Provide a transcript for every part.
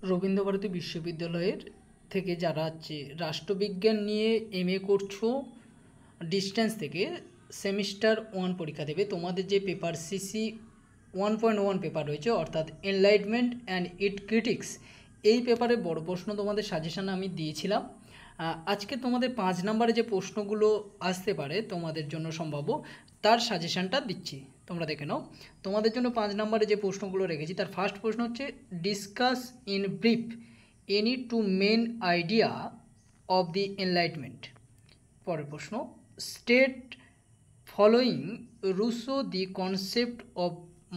রবীন্দ্রভারতী বিশ্ববিদ্যালয়ের থেকে যারা রাষ্ট্রবিজ্ঞান নিয়ে এমএ করছো ডিস্টেন্স থেকে সেমিস্টার 1 পরীক্ষা দেবে, তোমাদের যে পেপার সিসি 1.1 পেপার রয়েছে অর্থাৎ এনলাইটমেন্ট অ্যান্ড ইট ক্রিটিক্স, এই পেপারে বড় প্রশ্ন তোমাদের সাজেশন আমি দিয়েছিলাম। আজকে তোমাদের 5 নম্বরে যে প্রশ্নগুলো আসতে পারে তোমাদের জন্য সম্ভাব্য, তার সাজেশনটা দিচ্ছি, তোমরা দেখে নাও। তোমাদের জন্য 5 নম্বরে যে প্রশ্নগুলো রেখেছি তার ফার্স্ট প্রশ্ন হচ্ছে discuss in brief any two main idea of the enlightenment. পরের প্রশ্ন state following Rousseau the concept of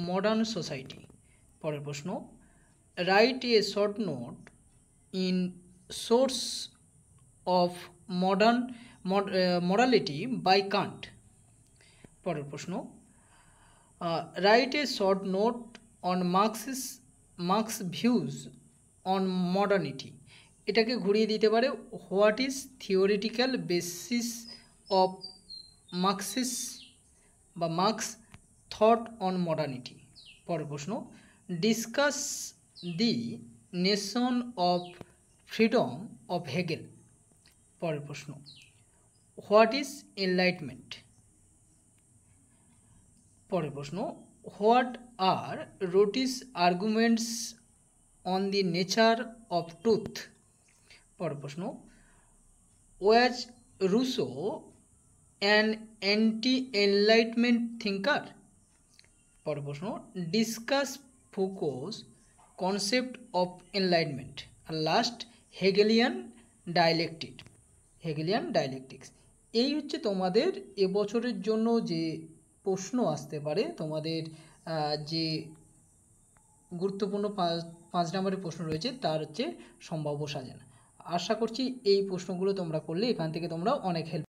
modern society. পরের প্রশ্ন write a short note in source of modern morality by Kant. পরের প্রশ্ন write a short note on Marx views on modernity. এটাকে ঘুরিয়ে দিতে পারে what is theoretical basis of Marx thought on modernity. পরের প্রশ্ন discuss the notion of freedom of Hegel. পরের প্রশ্ন হোয়াট ইজ এনলাইটমেন্ট। পরের প্রশ্ন what are Rorty's arguments on the nature of truth. পরের প্রশ্ন was Rousseau an anti enlightenment thinker. পরের প্রশ্ন discuss Foucault's concept of enlightenment. আর লাস্ট হেগেলিয়ান ডায়ালেকটিক্স। এই হচ্ছে তোমাদের এবছরের জন্য যে প্রশ্ন আসতে পারে, তোমাদের যে গুরুত্বপূর্ণ 5 নম্বরের প্রশ্ন রয়েছে তার হচ্ছে সম্ভাব্য সাজানো। আশা করছি এই প্রশ্নগুলো তোমরা করলে এখান থেকে তোমরা অনেক হেল্প